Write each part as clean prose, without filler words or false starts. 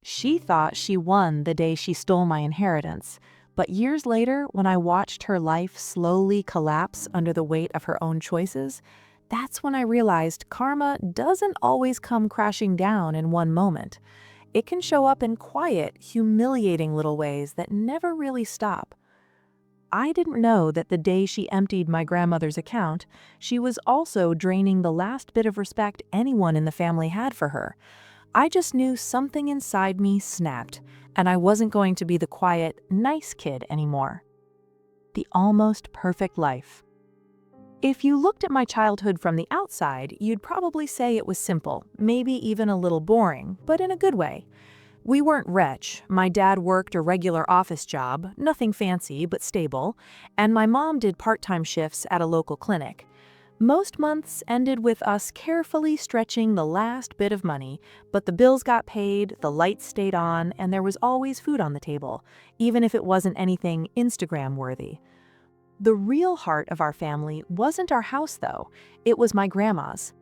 She thought she won the day she stole my inheritance, but years later, when I watched her life slowly collapse under the weight of her own choices, that's when I realized karma doesn't always come crashing down in one moment. It can show up in quiet, humiliating little ways that never really stop. I didn't know that the day she emptied my grandmother's account, she was also draining the last bit of respect anyone in the family had for her. I just knew something inside me snapped, and I wasn't going to be the quiet, nice kid anymore. The almost perfect life. If you looked at my childhood from the outside, you'd probably say it was simple, maybe even a little boring, but in a good way. We weren't rich. My dad worked a regular office job, nothing fancy but stable, and my mom did part-time shifts at a local clinic. Most months ended with us carefully stretching the last bit of money, but the bills got paid, the lights stayed on, and there was always food on the table, even if it wasn't anything Instagram-worthy. The real heart of our family wasn't our house, though. It was my grandma's.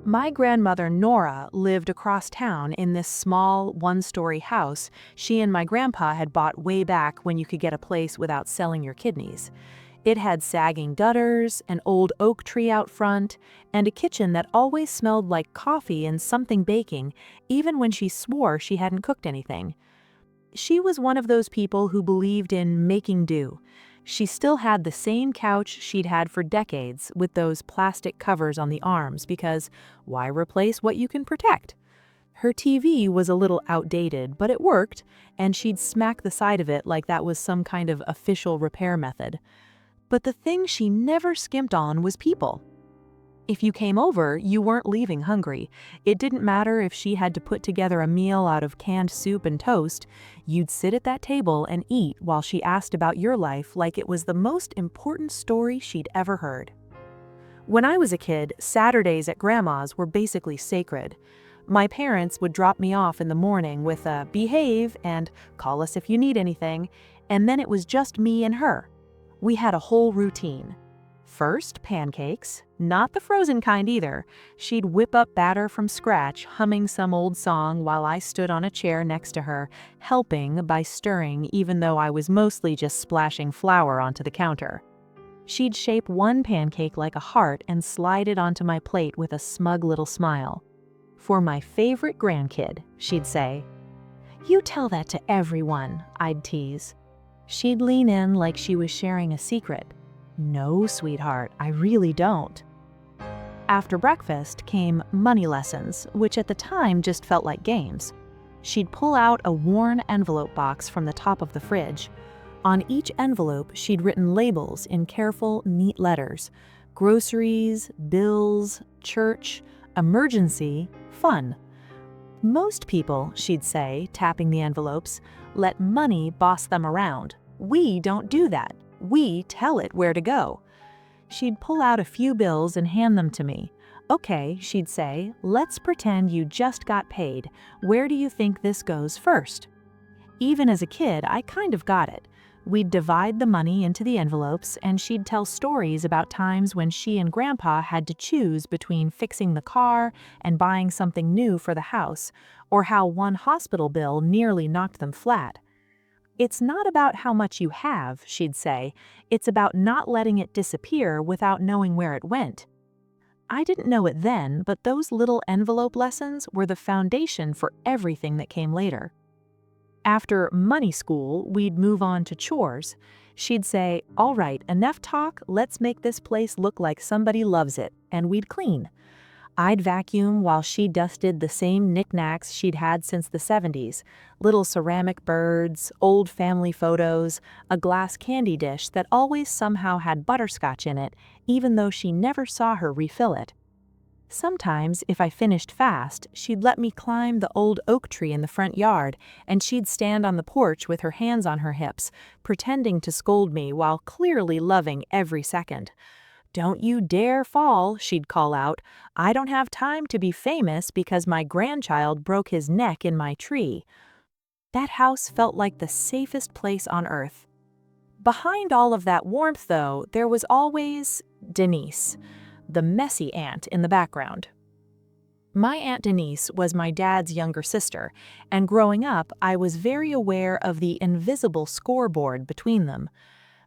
My grandmother, Nora, lived across town in this small, one-story house she and my grandpa had bought way back when you could get a place without selling your kidneys. It had sagging gutters, an old oak tree out front, and a kitchen that always smelled like coffee and something baking, even when she swore she hadn't cooked anything. She was one of those people who believed in making do. She still had the same couch she'd had for decades with those plastic covers on the arms because why replace what you can protect? Her TV was a little outdated, but it worked, and she'd smack the side of it like that was some kind of official repair method. But the thing she never skimped on was people. If you came over, you weren't leaving hungry. It didn't matter if she had to put together a meal out of canned soup and toast. You'd sit at that table and eat while she asked about your life like it was the most important story she'd ever heard. When I was a kid, Saturdays at Grandma's were basically sacred. My parents would drop me off in the morning with a "behave" and "call us if you need anything," and then it was just me and her. We had a whole routine. First, pancakes, not the frozen kind either. She'd whip up batter from scratch, humming some old song while I stood on a chair next to her, helping by stirring even though I was mostly just splashing flour onto the counter. She'd shape one pancake like a heart and slide it onto my plate with a smug little smile. "For my favorite grandkid," she'd say. "You tell that to everyone," I'd tease. She'd lean in like she was sharing a secret. "No, sweetheart, I really don't." After breakfast came money lessons, which at the time just felt like games. She'd pull out a worn envelope box from the top of the fridge. On each envelope, she'd written labels in careful, neat letters. Groceries, bills, church, emergency, fun. "Most people," she'd say, tapping the envelopes, "let money boss them around. We don't do that. We tell it where to go." She'd pull out a few bills and hand them to me. "Okay," she'd say, "let's pretend you just got paid. Where do you think this goes first?" Even as a kid, I kind of got it. We'd divide the money into the envelopes, and she'd tell stories about times when she and Grandpa had to choose between fixing the car and buying something new for the house, or how one hospital bill nearly knocked them flat. "It's not about how much you have," she'd say. "It's about not letting it disappear without knowing where it went." I didn't know it then, but those little envelope lessons were the foundation for everything that came later. After money school, we'd move on to chores. She'd say, "All right, enough talk, let's make this place look like somebody loves it," and we'd clean. I'd vacuum while she dusted the same knickknacks she'd had since the 70s. Little ceramic birds, old family photos, a glass candy dish that always somehow had butterscotch in it, even though she never saw her refill it. Sometimes, if I finished fast, she'd let me climb the old oak tree in the front yard, and she'd stand on the porch with her hands on her hips, pretending to scold me while clearly loving every second. "Don't you dare fall," she'd call out. "I don't have time to be famous because my grandchild broke his neck in my tree." That house felt like the safest place on earth. Behind all of that warmth, though, there was always Denise, the messy aunt in the background. My Aunt Denise was my dad's younger sister, and growing up, I was very aware of the invisible scoreboard between them.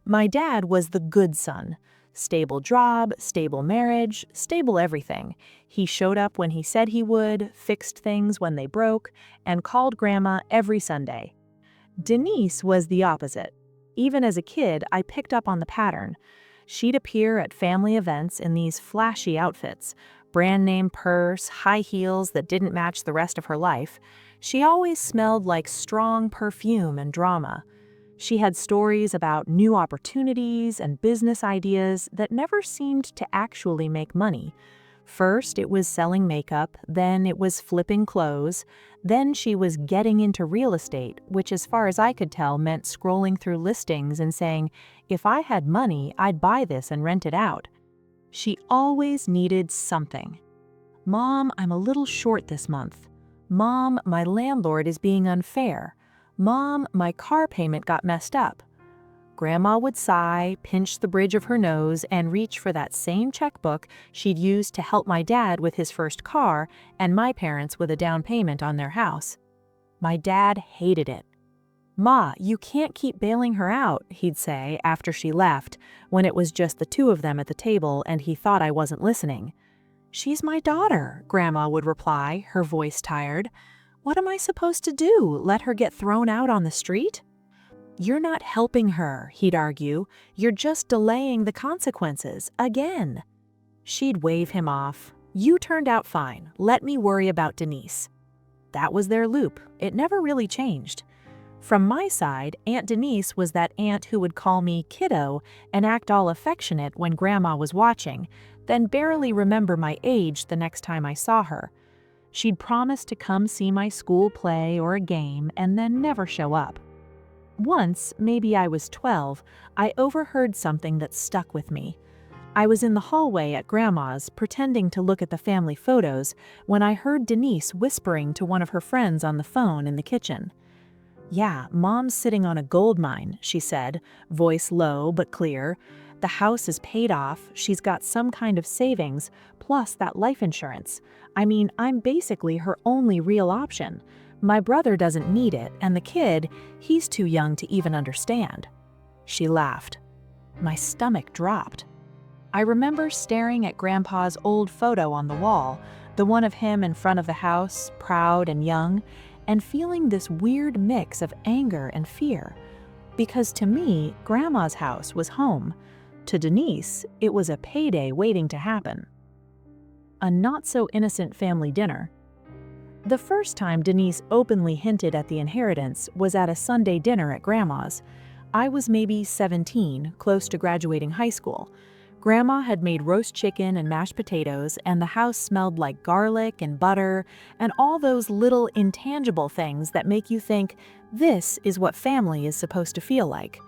My dad was the good son. Stable job, stable marriage, stable everything. He showed up when he said he would, fixed things when they broke, and called Grandma every Sunday. Denise was the opposite. Even as a kid, I picked up on the pattern. She'd appear at family events in these flashy outfits, brand name purse, high heels that didn't match the rest of her life. She always smelled like strong perfume and drama. She had stories about new opportunities and business ideas that never seemed to actually make money. First, it was selling makeup, then it was flipping clothes, then she was getting into real estate, which as far as I could tell meant scrolling through listings and saying, if I had money, I'd buy this and rent it out. She always needed something. Mom, I'm a little short this month. Mom, my landlord is being unfair. Mom, my car payment got messed up. Grandma would sigh, pinch the bridge of her nose, and reach for that same checkbook she'd used to help my dad with his first car and my parents with a down payment on their house. My dad hated it. "Ma, you can't keep bailing her out," he'd say after she left, when it was just the two of them at the table and he thought I wasn't listening. "She's my daughter," Grandma would reply, her voice tired. "What am I supposed to do, let her get thrown out on the street?" "You're not helping her," he'd argue. "You're just delaying the consequences, again." She'd wave him off. "You turned out fine. Let me worry about Denise." That was their loop. It never really changed. From my side, Aunt Denise was that aunt who would call me kiddo and act all affectionate when Grandma was watching, then barely remember my age the next time I saw her. She'd promise to come see my school play or a game and then never show up. Once, maybe I was 12, I overheard something that stuck with me. I was in the hallway at Grandma's, pretending to look at the family photos, when I heard Denise whispering to one of her friends on the phone in the kitchen. "Yeah, Mom's sitting on a gold mine," she said, voice low but clear. "The house is paid off, she's got some kind of savings, plus that life insurance. I mean, I'm basically her only real option. My brother doesn't need it, and the kid, he's too young to even understand." She laughed. My stomach dropped. I remember staring at Grandpa's old photo on the wall, the one of him in front of the house, proud and young, and feeling this weird mix of anger and fear. Because to me, Grandma's house was home. To Denise, it was a payday waiting to happen. A not-so-innocent family dinner. The first time Denise openly hinted at the inheritance was at a Sunday dinner at Grandma's. I was maybe 17, close to graduating high school. Grandma had made roast chicken and mashed potatoes, and the house smelled like garlic and butter and all those little intangible things that make you think, this is what family is supposed to feel like.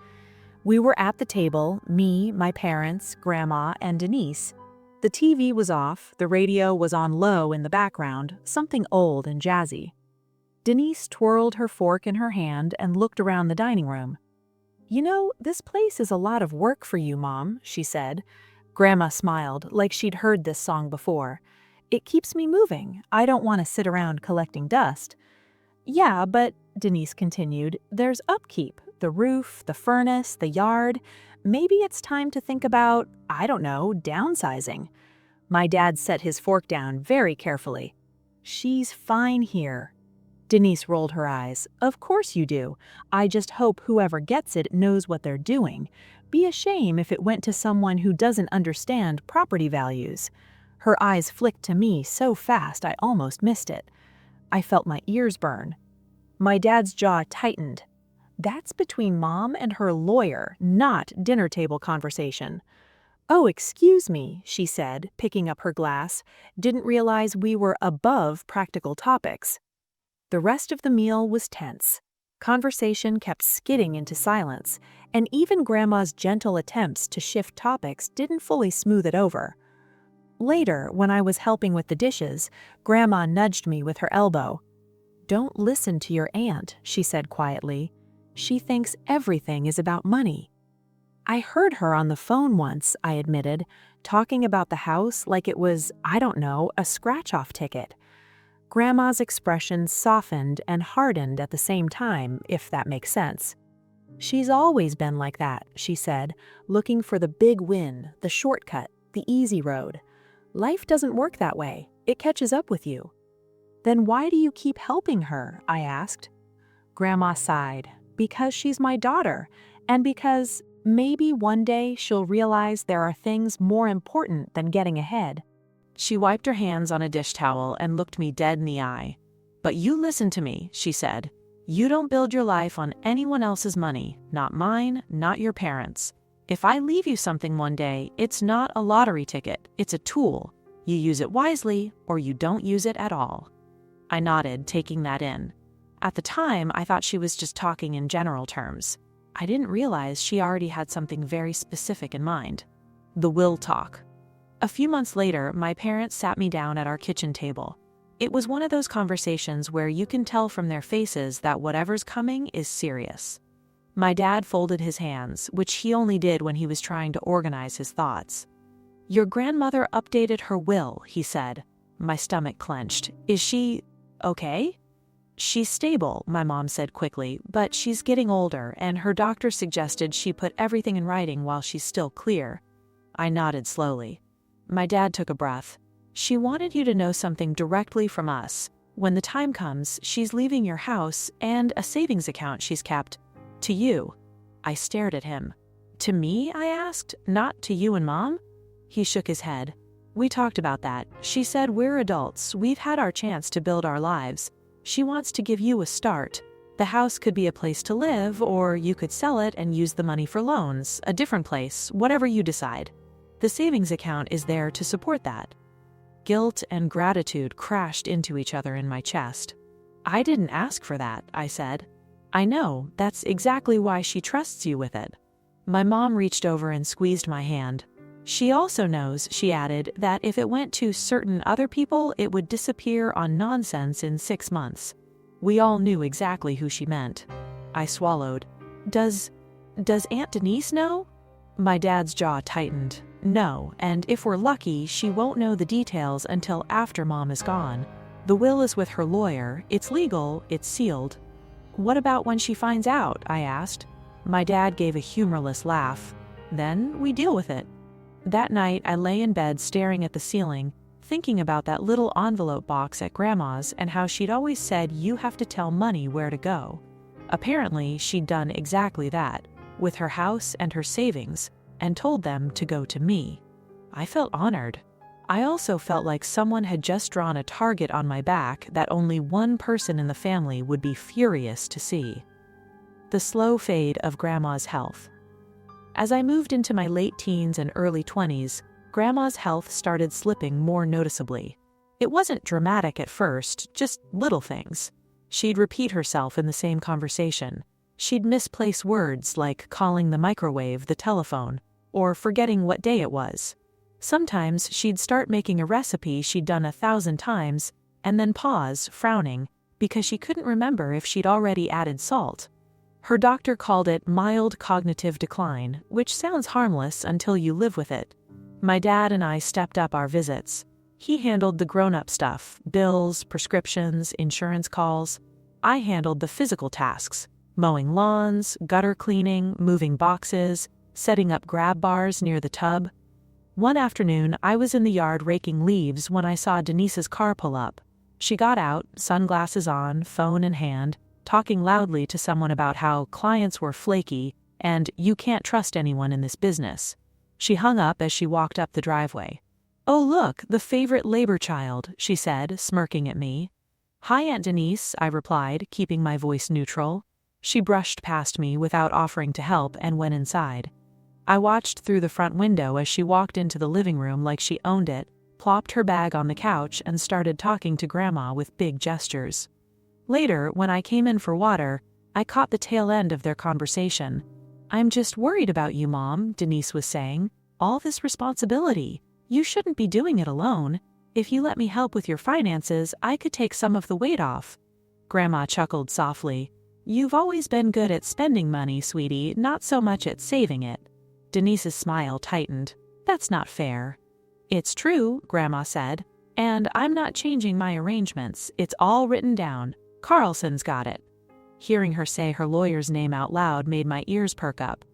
We were at the table, me, my parents, Grandma, and Denise. The TV was off, the radio was on low in the background, something old and jazzy. Denise twirled her fork in her hand and looked around the dining room. "You know, this place is a lot of work for you, Mom," she said. Grandma smiled, like she'd heard this song before. "It keeps me moving. I don't want to sit around collecting dust." "Yeah, but," Denise continued, "there's upkeep, the roof, the furnace, the yard. Maybe it's time to think about, I don't know, downsizing." My dad set his fork down very carefully. "She's fine here." Denise rolled her eyes. "Of course you do. I just hope whoever gets it knows what they're doing. Be a shame if it went to someone who doesn't understand property values." Her eyes flicked to me so fast I almost missed it. I felt my ears burn. My dad's jaw tightened. "That's between Mom and her lawyer, not dinner table conversation." "Oh, excuse me," she said, picking up her glass. "Didn't realize we were above practical topics." The rest of the meal was tense. Conversation kept skidding into silence, and even Grandma's gentle attempts to shift topics didn't fully smooth it over. Later, when I was helping with the dishes, Grandma nudged me with her elbow. "Don't listen to your aunt," she said quietly. "She thinks everything is about money." "I heard her on the phone once," I admitted, talking about the house like it was, I don't know, a scratch-off ticket. Grandma's expression softened and hardened at the same time, if that makes sense. "She's always been like that," she said, looking for the big win, the shortcut, the easy road. "Life doesn't work that way. It catches up with you." "Then why do you keep helping her?" I asked. Grandma sighed. "Because she's my daughter, and because maybe one day she'll realize there are things more important than getting ahead." She wiped her hands on a dish towel and looked me dead in the eye. "But you listen to me," she said. "You don't build your life on anyone else's money, not mine, not your parents'. If I leave you something one day, it's not a lottery ticket, it's a tool. You use it wisely, or you don't use it at all." I nodded, taking that in. At the time, I thought she was just talking in general terms. I didn't realize she already had something very specific in mind. The will talk. A few months later, my parents sat me down at our kitchen table. It was one of those conversations where you can tell from their faces that whatever's coming is serious. My dad folded his hands, which he only did when he was trying to organize his thoughts. "Your grandmother updated her will," he said. My stomach clenched. "Is she okay?" "She's stable," my mom said quickly, "but she's getting older, and her doctor suggested she put everything in writing while she's still clear." I nodded slowly. My dad took a breath. "She wanted you to know something directly from us. When the time comes, she's leaving your house and a savings account she's kept. To you." I stared at him. "To me?" I asked. "Not to you and Mom?" He shook his head. "We talked about that. She said we're adults, we've had our chance to build our lives. She wants to give you a start. The house could be a place to live, or you could sell it and use the money for loans, a different place, whatever you decide. The savings account is there to support that." Guilt and gratitude crashed into each other in my chest. "I didn't ask for that," I said. "I know, that's exactly why she trusts you with it." My mom reached over and squeezed my hand. "She also knows," she added, "that if it went to certain other people, it would disappear on nonsense in 6 months." We all knew exactly who she meant. I swallowed. Does Aunt Denise know?" My dad's jaw tightened. "No, and if we're lucky, she won't know the details until after Mom is gone. The will is with her lawyer, it's legal, it's sealed." "What about when she finds out?" I asked. My dad gave a humorless laugh. "Then we deal with it." That night, I lay in bed staring at the ceiling, thinking about that little envelope box at Grandma's and how she'd always said you have to tell money where to go. Apparently, she'd done exactly that, with her house and her savings, and told them to go to me. I felt honored. I also felt like someone had just drawn a target on my back that only one person in the family would be furious to see. The slow fade of Grandma's health. As I moved into my late teens and early 20s, Grandma's health started slipping more noticeably. It wasn't dramatic at first, just little things. She'd repeat herself in the same conversation. She'd misplace words like calling the microwave the telephone, or forgetting what day it was. Sometimes she'd start making a recipe she'd done 1,000 times, and then pause, frowning, because she couldn't remember if she'd already added salt. Her doctor called it mild cognitive decline, which sounds harmless until you live with it. My dad and I stepped up our visits. He handled the grown-up stuff, bills, prescriptions, insurance calls. I handled the physical tasks, mowing lawns, gutter cleaning, moving boxes, setting up grab bars near the tub. One afternoon, I was in the yard raking leaves when I saw Denise's car pull up. She got out, sunglasses on, phone in hand, talking loudly to someone about how clients were flaky and you can't trust anyone in this business. She hung up as she walked up the driveway. "Oh look, the favorite labor child," she said, smirking at me. "Hi, Aunt Denise," I replied, keeping my voice neutral. She brushed past me without offering to help and went inside. I watched through the front window as she walked into the living room like she owned it, plopped her bag on the couch, and started talking to Grandma with big gestures. Later, when I came in for water, I caught the tail end of their conversation. "I'm just worried about you, Mom," Denise was saying. "All this responsibility. You shouldn't be doing it alone. If you let me help with your finances, I could take some of the weight off." Grandma chuckled softly. "You've always been good at spending money, sweetie, not so much at saving it." Denise's smile tightened. "That's not fair." "It's true," Grandma said. And I'm not changing my arrangements. It's all written down. Carlson's got it. Hearing her say her lawyer's name out loud made my ears perk up.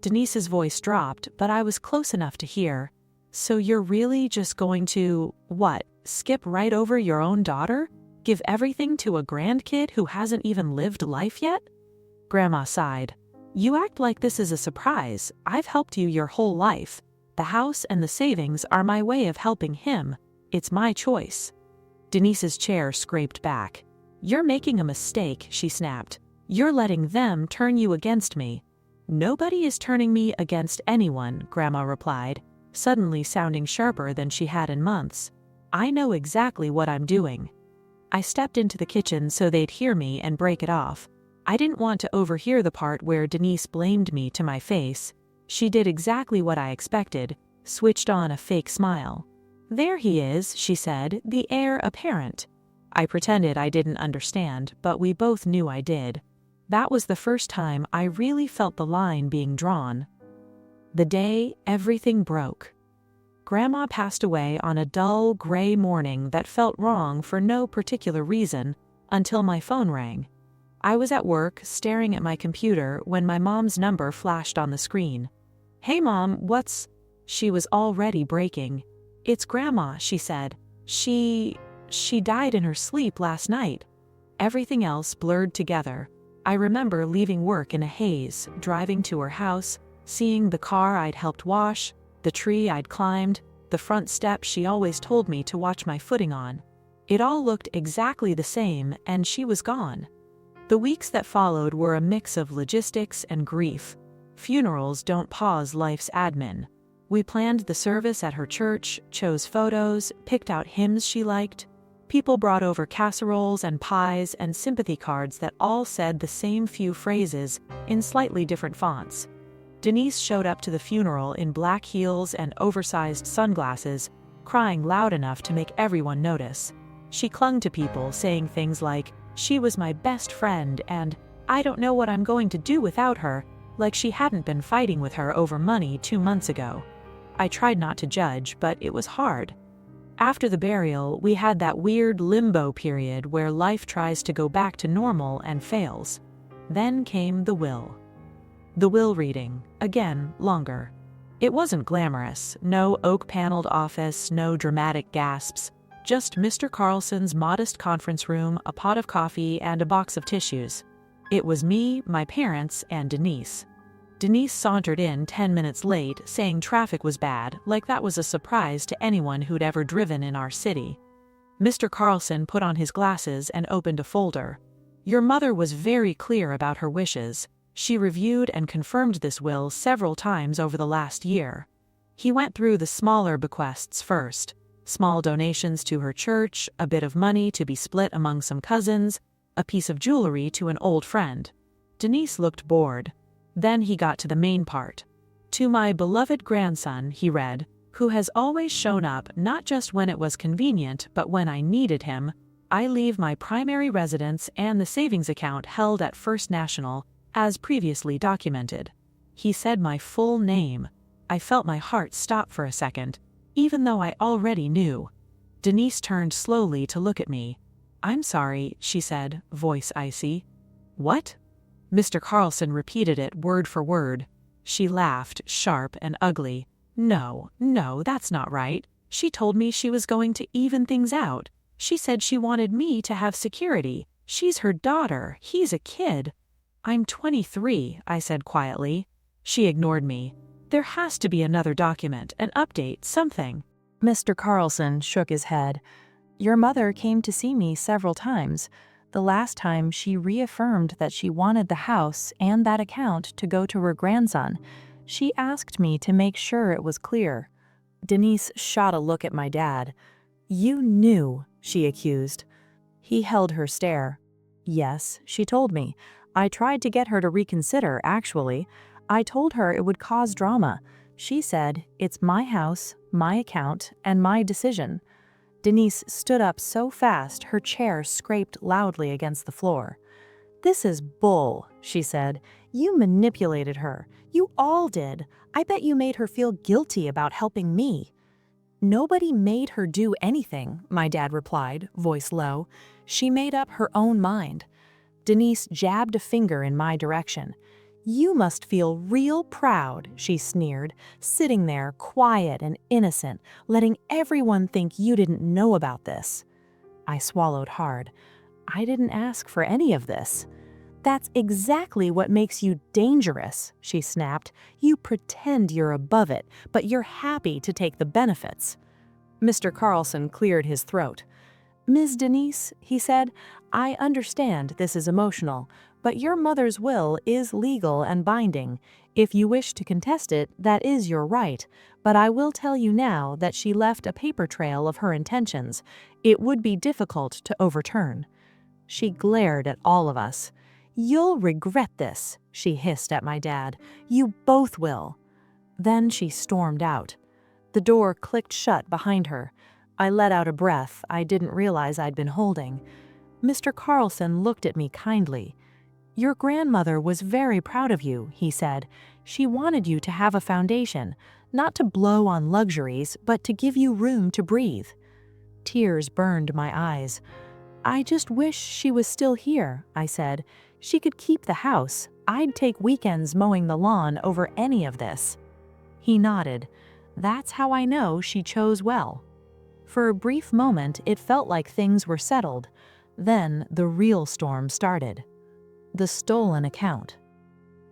Denise's voice dropped, but I was close enough to hear. So you're really just going to, what, skip right over your own daughter? Give everything to a grandkid who hasn't even lived life yet? Grandma sighed. You act like this is a surprise. I've helped you your whole life. The house and the savings are my way of helping him. It's my choice. Denise's chair scraped back. You're making a mistake, she snapped. You're letting them turn you against me. Nobody is turning me against anyone, Grandma replied, suddenly sounding sharper than she had in months. I know exactly what I'm doing. I stepped into the kitchen so they'd hear me and break it off. I didn't want to overhear the part where Denise blamed me to my face. She did exactly what I expected, switched on a fake smile. There he is, she said, the heir apparent. I pretended I didn't understand, but we both knew I did. That was the first time I really felt the line being drawn. The day everything broke. Grandma passed away on a dull, gray morning that felt wrong for no particular reason until my phone rang. I was at work, staring at my computer, when my mom's number flashed on the screen. Hey Mom, what's... She was already breaking. It's Grandma, she said. She died in her sleep last night. Everything else blurred together. I remember leaving work in a haze, driving to her house, seeing the car I'd helped wash, the tree I'd climbed, the front step she always told me to watch my footing on. It all looked exactly the same, and she was gone. The weeks that followed were a mix of logistics and grief. Funerals don't pause life's admin. We planned the service at her church, chose photos, picked out hymns she liked. People brought over casseroles and pies and sympathy cards that all said the same few phrases in slightly different fonts. Denise showed up to the funeral in black heels and oversized sunglasses, crying loud enough to make everyone notice. She clung to people, saying things like, "She was my best friend," and "I don't know what I'm going to do without her," like she hadn't been fighting with her over money 2 months ago. I tried not to judge, but it was hard. After the burial, we had that weird limbo period where life tries to go back to normal and fails. Then came the will. The will reading, again, longer. It wasn't glamorous, no oak-paneled office, no dramatic gasps, just Mr. Carlson's modest conference room, a pot of coffee, and a box of tissues. It was me, my parents, and Denise. Denise sauntered in 10 minutes late, saying traffic was bad, like that was a surprise to anyone who'd ever driven in our city. Mr. Carlson put on his glasses and opened a folder. Your mother was very clear about her wishes. She reviewed and confirmed this will several times over the last year. He went through the smaller bequests first. Small donations to her church, a bit of money to be split among some cousins, a piece of jewelry to an old friend. Denise looked bored. Then he got to the main part. To my beloved grandson, he read, who has always shown up not just when it was convenient but when I needed him, I leave my primary residence and the savings account held at First National, as previously documented. He said my full name. I felt my heart stop for a second, even though I already knew. Denise turned slowly to look at me. I'm sorry, she said, voice icy. What? Mr. Carlson repeated it word for word. She laughed, sharp and ugly. No, that's not right. She told me she was going to even things out. She said she wanted me to have security. She's her daughter. He's a kid. I'm 23, I said quietly. She ignored me. There has to be another document, an update, something. Mr. Carlson shook his head. Your mother came to see me several times. The last time she reaffirmed that she wanted the house and that account to go to her grandson. She asked me to make sure it was clear. Denise shot a look at my dad. You knew, she accused. He held her stare. Yes, she told me. I tried to get her to reconsider, actually. I told her it would cause drama. She said, it's my house, my account, and my decision. Denise stood up so fast her chair scraped loudly against the floor. This is bull, she said. You manipulated her. You all did. I bet you made her feel guilty about helping me. "Nobody made her do anything," my dad replied, voice low. "She made up her own mind." Denise jabbed a finger in my direction. "You must feel real proud," she sneered, "sitting there quiet and innocent, letting everyone think you didn't know about this." I swallowed hard. I didn't ask for any of this. "That's exactly what makes you dangerous," she snapped. "You pretend you're above it, but you're happy to take the benefits." Mr. Carlson cleared his throat. "Ms. Denise," he said, "I understand this is emotional, but your mother's will is legal and binding. If you wish to contest it, that is your right, but I will tell you now that she left a paper trail of her intentions. It would be difficult to overturn." She glared at all of us. "You'll regret this," she hissed at my dad. "You both will." Then she stormed out. The door clicked shut behind her. I let out a breath I didn't realize I'd been holding. Mr. Carlson looked at me kindly. "Your grandmother was very proud of you," he said. "She wanted you to have a foundation, not to blow on luxuries, but to give you room to breathe." Tears burned my eyes. "I just wish she was still here," I said. "She could keep the house. I'd take weekends mowing the lawn over any of this." He nodded. "That's how I know she chose well." For a brief moment, it felt like things were settled. Then the real storm started. The stolen account.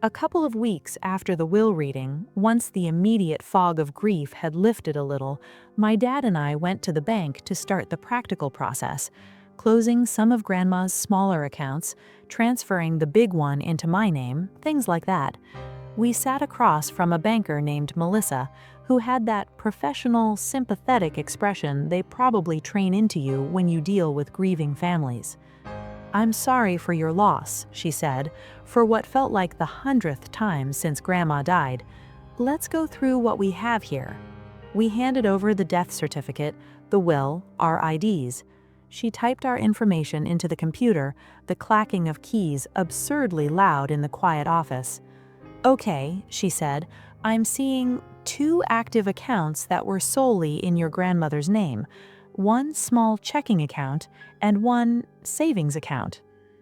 A couple of weeks after the will reading, once the immediate fog of grief had lifted a little, my dad and I went to the bank to start the practical process, closing some of Grandma's smaller accounts, transferring the big one into my name, things like that. We sat across from a banker named Melissa, who had that professional, sympathetic expression they probably train into you when you deal with grieving families. "I'm sorry for your loss," she said, for what felt like the 100th time since Grandma died. "Let's go through what we have here." We handed over the death certificate, the will, our IDs. She typed our information into the computer, the clacking of keys absurdly loud in the quiet office. "Okay," she said, "I'm seeing 2 active accounts that were solely in your grandmother's name, 1 small checking account and 1 savings account."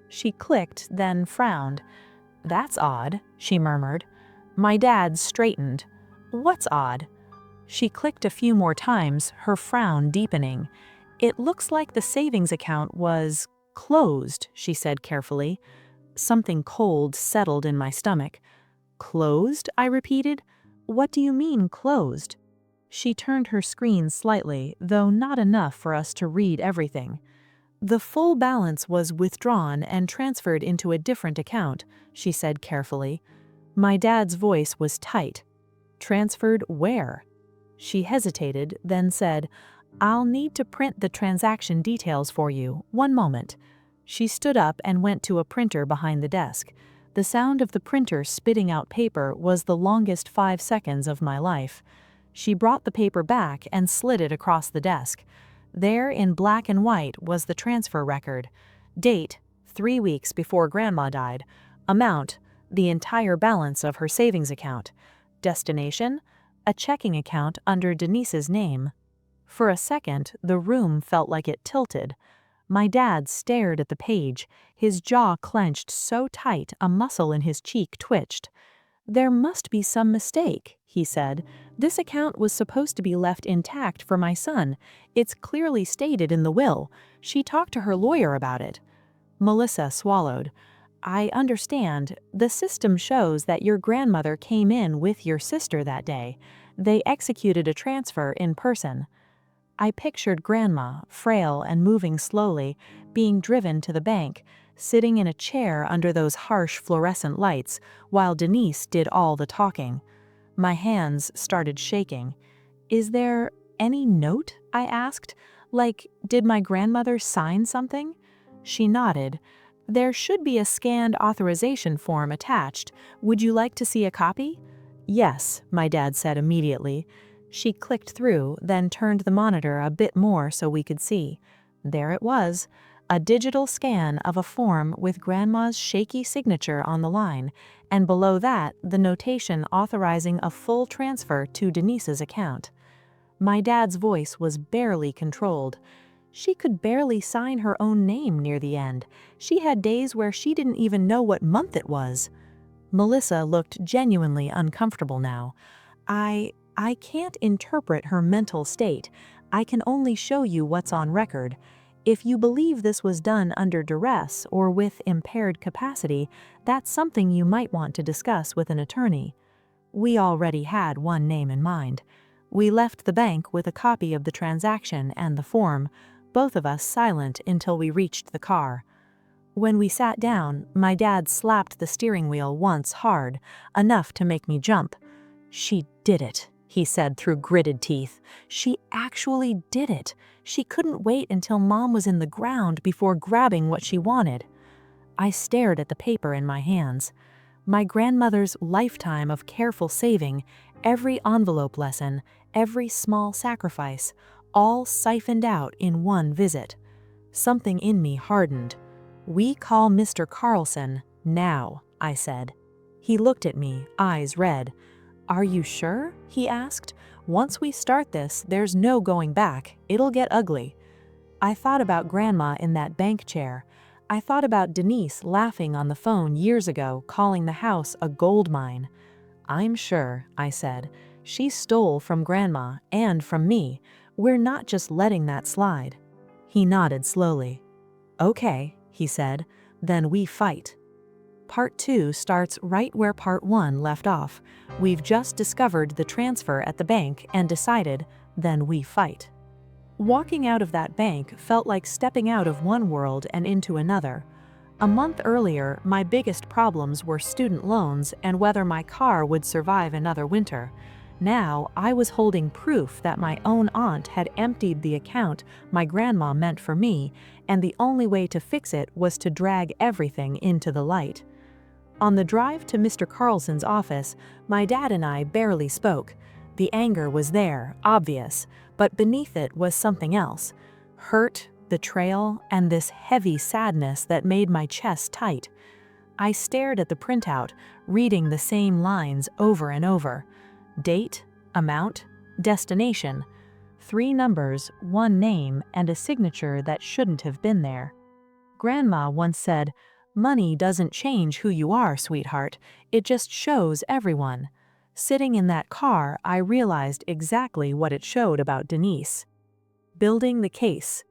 She clicked, then frowned. "That's odd," she murmured. My dad straightened. "What's odd?" She clicked a few more times, her frown deepening. "It looks like the savings account was closed," she said carefully. Something cold settled in my stomach. "Closed?" I repeated. "What do you mean, closed?" She turned her screen slightly, though not enough for us to read everything. "The full balance was withdrawn and transferred into a different account," she said carefully. My dad's voice was tight. "Transferred where?" She hesitated, then said, "I'll need to print the transaction details for you. One moment." She stood up and went to a printer behind the desk. The sound of the printer spitting out paper was the longest 5 seconds of my life. She brought the paper back and slid it across the desk. There, in black and white, was the transfer record. Date, 3 weeks before Grandma died. Amount, the entire balance of her savings account. Destination, a checking account under Denise's name. For a second, the room felt like it tilted. My dad stared at the page, his jaw clenched so tight a muscle in his cheek twitched. "There must be some mistake," he said. "This account was supposed to be left intact for my son. It's clearly stated in the will. She talked to her lawyer about it." Melissa swallowed. "I understand. The system shows that your grandmother came in with your sister that day. They executed a transfer in person." I pictured Grandma, frail and moving slowly, being driven to the bank, sitting in a chair under those harsh fluorescent lights, while Denise did all the talking. My hands started shaking. "Is there any note?" I asked. "Like, did my grandmother sign something?" She nodded. "There should be a scanned authorization form attached. Would you like to see a copy?" "Yes," my dad said immediately. She clicked through, then turned the monitor a bit more so we could see. There it was, a digital scan of a form with Grandma's shaky signature on the line, and below that, the notation authorizing a full transfer to Denise's account. My dad's voice was barely controlled. She could barely sign her own name near the end. She had days where she didn't even know what month it was. Melissa looked genuinely uncomfortable now. I can't interpret her mental state. I can only show you what's on record. If you believe this was done under duress or with impaired capacity, that's something you might want to discuss with an attorney. We already had one name in mind. We left the bank with a copy of the transaction and the form, both of us silent until we reached the car. When we sat down, my dad slapped the steering wheel once hard, enough to make me jump. "She did it," he said through gritted teeth. "She actually did it. She couldn't wait until Mom was in the ground before grabbing what she wanted." I stared at the paper in my hands. My grandmother's lifetime of careful saving, every envelope lesson, every small sacrifice, all siphoned out in one visit. Something in me hardened. "We call Mr. Carlson now," I said. He looked at me, eyes red. "Are you sure?" he asked. "Once we start this, there's no going back. It'll get ugly." I thought about Grandma in that bank chair. I thought about Denise laughing on the phone years ago, calling the house a gold mine. "I'm sure," I said. "She stole from Grandma and from me. We're not just letting that slide." He nodded slowly. "Okay," he said, "then we fight." Part 2 starts right where Part 1 left off. We've just discovered the transfer at the bank and decided, then we fight. Walking out of that bank felt like stepping out of one world and into another. A month earlier, my biggest problems were student loans and whether my car would survive another winter. Now, I was holding proof that my own aunt had emptied the account my grandma meant for me, and the only way to fix it was to drag everything into the light. On the drive to Mr. Carlson's office, my dad and I barely spoke. The anger was there, obvious, but beneath it was something else. Hurt, betrayal, and this heavy sadness that made my chest tight. I stared at the printout, reading the same lines over and over. Date, amount, destination. 3 numbers, 1 name, and a signature that shouldn't have been there. Grandma once said, "Money doesn't change who you are, sweetheart. It just shows everyone." Sitting in that car, I realized exactly what it showed about Denise. Building the case.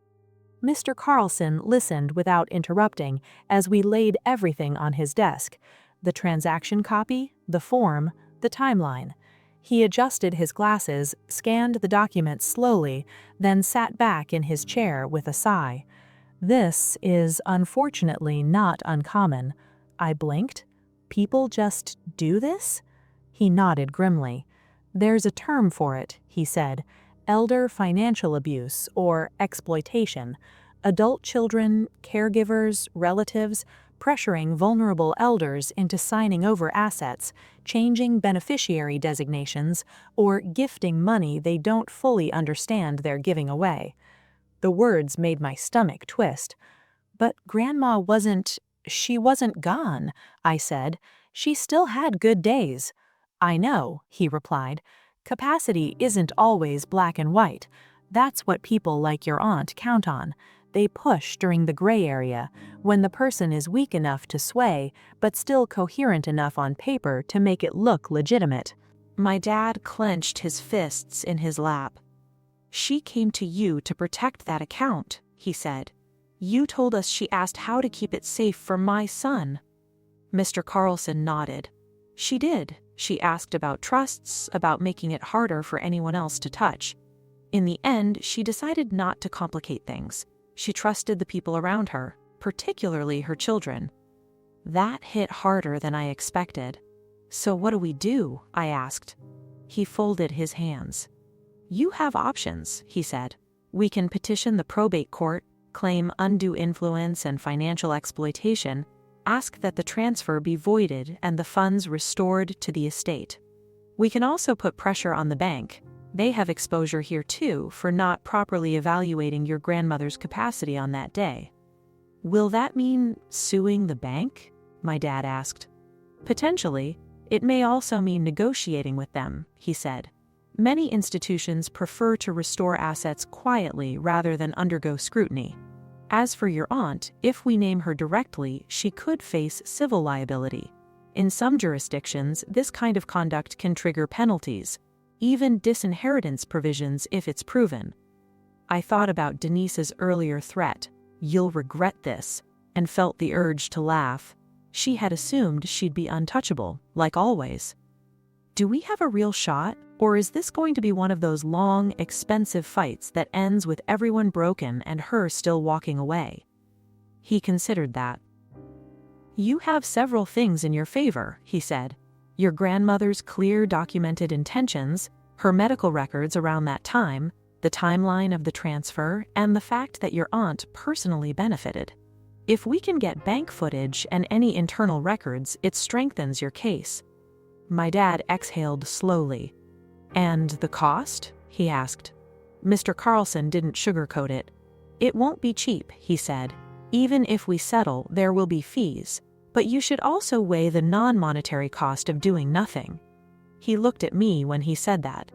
Mr. Carlson listened without interrupting as we laid everything on his desk. The transaction copy, the form, the timeline. He adjusted his glasses, scanned the document slowly, then sat back in his chair with a sigh. "This is unfortunately not uncommon." I blinked. "People just do this?" He nodded grimly. "There's a term for it," he said. "Elder financial abuse or exploitation. Adult children, caregivers, relatives, pressuring vulnerable elders into signing over assets, changing beneficiary designations, or gifting money they don't fully understand they're giving away." The words made my stomach twist. "But Grandma she wasn't gone," I said. "She still had good days." "I know," he replied. "Capacity isn't always black and white. That's what people like your aunt count on. They push during the gray area, when the person is weak enough to sway, but still coherent enough on paper to make it look legitimate." My dad clenched his fists in his lap. "She came to you to protect that account," he said. "You told us she asked how to keep it safe for my son." Mr. Carlson nodded. "She did. She asked about trusts, about making it harder for anyone else to touch. In the end, she decided not to complicate things. She trusted the people around her, particularly her children." That hit harder than I expected. "So what do we do?" I asked. He folded his hands. "You have options," he said. "We can petition the probate court, claim undue influence and financial exploitation, ask that the transfer be voided and the funds restored to the estate. We can also put pressure on the bank. They have exposure here too for not properly evaluating your grandmother's capacity on that day." "Will that mean suing the bank?" my dad asked. "Potentially. It may also mean negotiating with them," he said. Many institutions prefer to restore assets quietly rather than undergo scrutiny. As for your aunt, if we name her directly, she could face civil liability. In some jurisdictions, this kind of conduct can trigger penalties, even disinheritance provisions if it's proven. I thought about Denise's earlier threat, "You'll regret this," and felt the urge to laugh. She had assumed she'd be untouchable, like always. Do we have a real shot, or is this going to be one of those long, expensive fights that ends with everyone broken and her still walking away? He considered that. You have several things in your favor, he said. Your grandmother's clear documented intentions, her medical records around that time, the timeline of the transfer, and the fact that your aunt personally benefited. If we can get bank footage and any internal records, it strengthens your case. My dad exhaled slowly. And the cost? He asked. Mr. Carlson didn't sugarcoat it. It won't be cheap, he said. Even if we settle, there will be fees. But you should also weigh the non-monetary cost of doing nothing. He looked at me when he said that.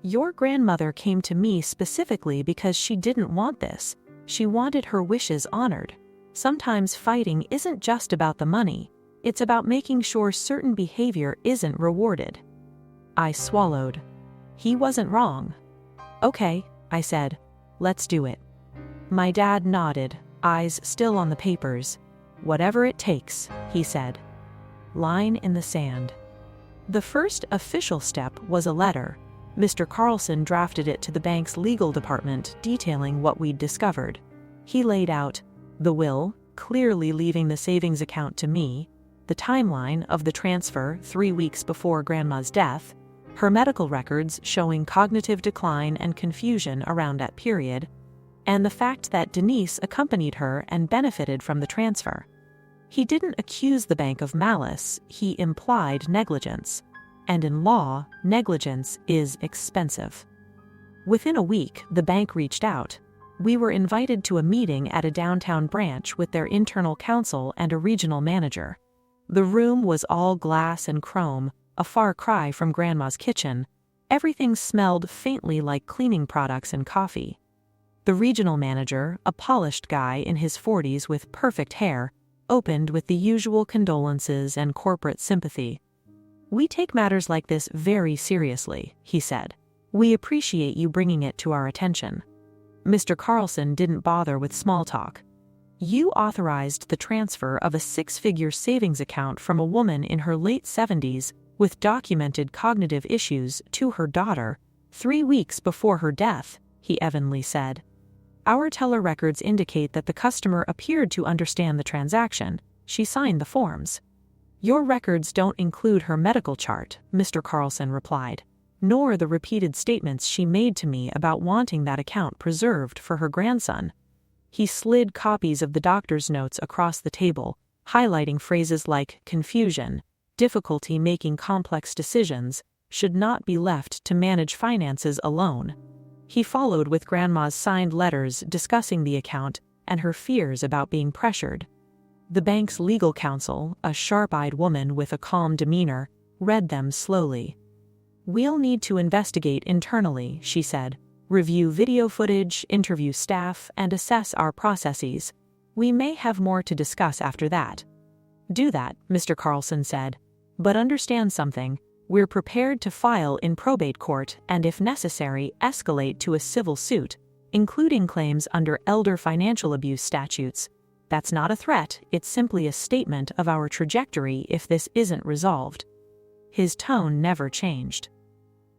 Your grandmother came to me specifically because she didn't want this. She wanted her wishes honored. Sometimes fighting isn't just about the money. It's about making sure certain behavior isn't rewarded. I swallowed. He wasn't wrong. Okay, I said. Let's do it. My dad nodded, eyes still on the papers. Whatever it takes, he said. Line in the sand. The first official step was a letter. Mr. Carlson drafted it to the bank's legal department detailing what we'd discovered. He laid out the will, clearly leaving the savings account to me, the timeline of the transfer 3 weeks before Grandma's death, her medical records showing cognitive decline and confusion around that period, and the fact that Denise accompanied her and benefited from the transfer. He didn't accuse the bank of malice, he implied negligence. And in law, negligence is expensive. Within a week, the bank reached out. We were invited to a meeting at a downtown branch with their internal counsel and a regional manager. The room was all glass and chrome, a far cry from Grandma's kitchen. Everything smelled faintly like cleaning products and coffee. The regional manager, a polished guy in his 40s with perfect hair, opened with the usual condolences and corporate sympathy. We take matters like this very seriously, he said. We appreciate you bringing it to our attention. Mr. Carlson didn't bother with small talk. You authorized the transfer of a 6-figure savings account from a woman in her late 70s with documented cognitive issues to her daughter 3 weeks before her death, he evenly said. Our teller records indicate that the customer appeared to understand the transaction. She signed the forms. Your records don't include her medical chart, Mr. Carlson replied, nor the repeated statements she made to me about wanting that account preserved for her grandson. He slid copies of the doctor's notes across the table, highlighting phrases like confusion, difficulty making complex decisions, should not be left to manage finances alone. He followed with Grandma's signed letters discussing the account and her fears about being pressured. The bank's legal counsel, a sharp-eyed woman with a calm demeanor, read them slowly. We'll need to investigate internally, she said. Review video footage, interview staff, and assess our processes. We may have more to discuss after that. Do that, Mr. Carlson said. But understand something. We're prepared to file in probate court and, if necessary, escalate to a civil suit, including claims under elder financial abuse statutes. That's not a threat, it's simply a statement of our trajectory if this isn't resolved. His tone never changed.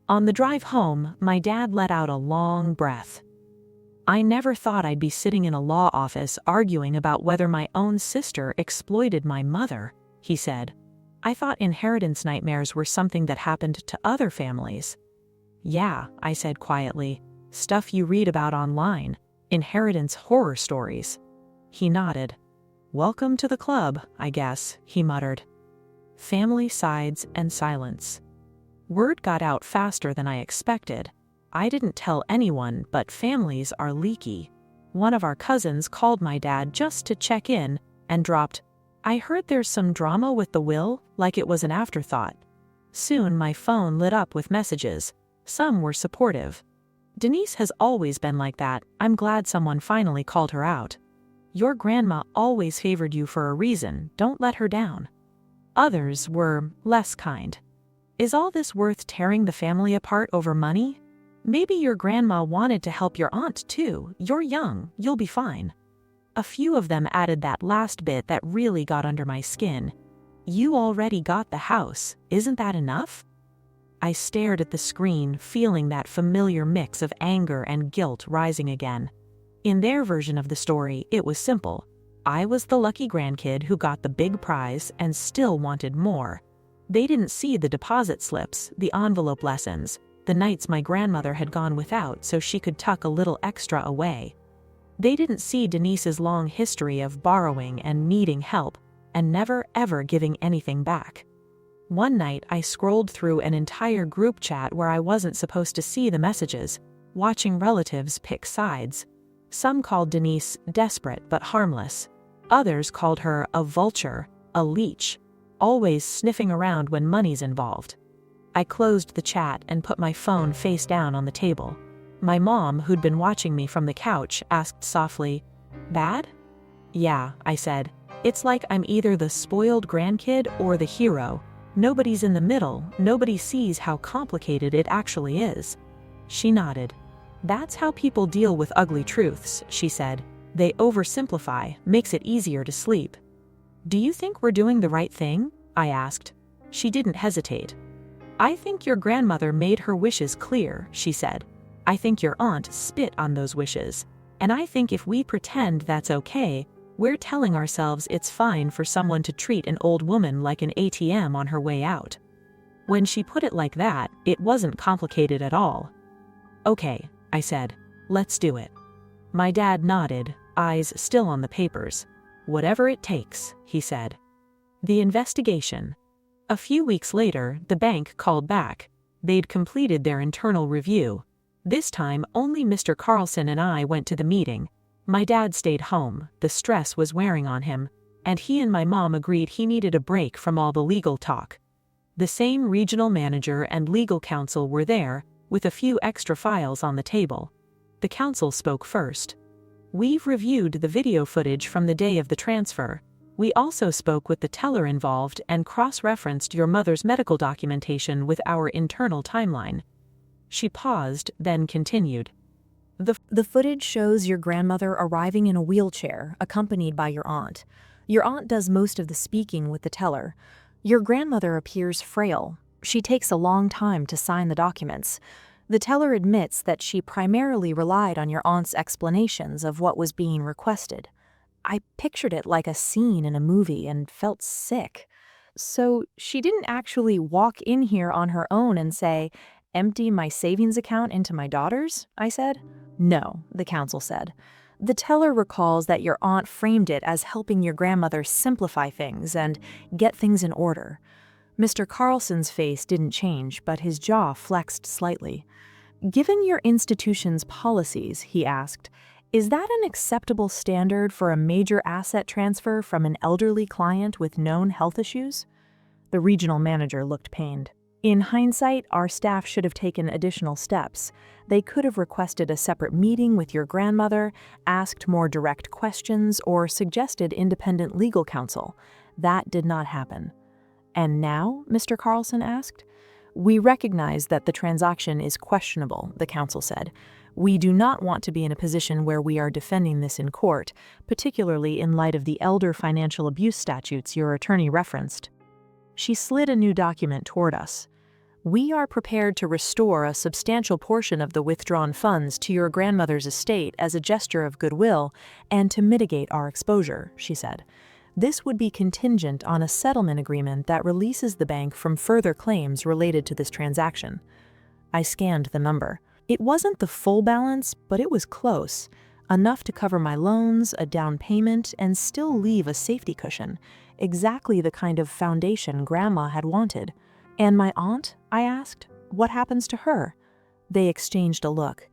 On the drive home, my dad let out a long breath. I never thought I'd be sitting in a law office arguing about whether my own sister exploited my mother, he said. I thought inheritance nightmares were something that happened to other families. Yeah, I said quietly. Stuff you read about online. Inheritance horror stories. He nodded. Welcome to the club, I guess, he muttered. Family sides and silence. Word got out faster than I expected. I didn't tell anyone, but families are leaky. One of our cousins called my dad just to check in and dropped, I heard there's some drama with the will, like it was an afterthought. Soon my phone lit up with messages. Some were supportive. "Denise has always been like that. I'm glad someone finally called her out. Your grandma always favored you for a reason. Don't let her down." Others were less kind. "Is all this worth tearing the family apart over money? Maybe your grandma wanted to help your aunt too. You're young, you'll be fine." A few of them added that last bit that really got under my skin. "You already got the house. Isn't that enough?" I stared at the screen, feeling that familiar mix of anger and guilt rising again. In their version of the story, it was simple. I was the lucky grandkid who got the big prize and still wanted more. They didn't see the deposit slips, the envelope lessons, the nights my grandmother had gone without so she could tuck a little extra away. They didn't see Denise's long history of borrowing and needing help, and never ever giving anything back. One night I scrolled through an entire group chat where I wasn't supposed to see the messages, watching relatives pick sides. Some called Denise desperate but harmless. Others called her a vulture, a leech, always sniffing around when money's involved. I closed the chat and put my phone face down on the table. My mom, who'd been watching me from the couch, asked softly, "Bad?" "Yeah," I said. "It's like I'm either the spoiled grandkid or the hero. Nobody's in the middle. Nobody sees how complicated it actually is." She nodded. "That's how people deal with ugly truths," she said. "They oversimplify, makes it easier to sleep." "Do you think we're doing the right thing?" I asked. She didn't hesitate. "I think your grandmother made her wishes clear," she said. "I think your aunt spit on those wishes. And I think if we pretend that's okay, we're telling ourselves it's fine for someone to treat an old woman like an ATM on her way out." When she put it like that, it wasn't complicated at all. "Okay," I said. "Let's do it." My dad nodded, eyes still on the papers. "Whatever it takes," he said. The investigation. A few weeks later, the bank called back. They'd completed their internal review. This time, only Mr. Carlson and I went to the meeting. My dad stayed home, the stress was wearing on him, and he and my mom agreed he needed a break from all the legal talk. The same regional manager and legal counsel were there, with a few extra files on the table. The counsel spoke first. "We've reviewed the video footage from the day of the transfer. We also spoke with the teller involved and cross-referenced your mother's medical documentation with our internal timeline." She paused, then continued. The footage shows your grandmother arriving in a wheelchair, accompanied by your aunt. Your aunt does most of the speaking with the teller. Your grandmother appears frail. She takes a long time to sign the documents. The teller admits that she primarily relied on your aunt's explanations of what was being requested. I pictured it like a scene in a movie and felt sick. "So she didn't actually walk in here on her own and say, 'Empty my savings account into my daughter's?'" I said. "No," the counsel said. "The teller recalls that your aunt framed it as helping your grandmother simplify things and get things in order." Mr. Carlson's face didn't change, but his jaw flexed slightly. "Given your institution's policies," he asked, "is that an acceptable standard for a major asset transfer from an elderly client with known health issues?" The regional manager looked pained. "In hindsight, our staff should have taken additional steps. They could have requested a separate meeting with your grandmother, asked more direct questions, or suggested independent legal counsel. That did not happen." "And now?" Mr. Carlson asked. "We recognize that the transaction is questionable," the counsel said. "We do not want to be in a position where we are defending this in court, particularly in light of the elder financial abuse statutes your attorney referenced." She slid a new document toward us. "We are prepared to restore a substantial portion of the withdrawn funds to your grandmother's estate as a gesture of goodwill and to mitigate our exposure," she said. "This would be contingent on a settlement agreement that releases the bank from further claims related to this transaction." I scanned the number. It wasn't the full balance, but it was close. Enough to cover my loans, a down payment, and still leave a safety cushion. Exactly the kind of foundation Grandma had wanted. "And my aunt?" I asked. "What happens to her?" They exchanged a look.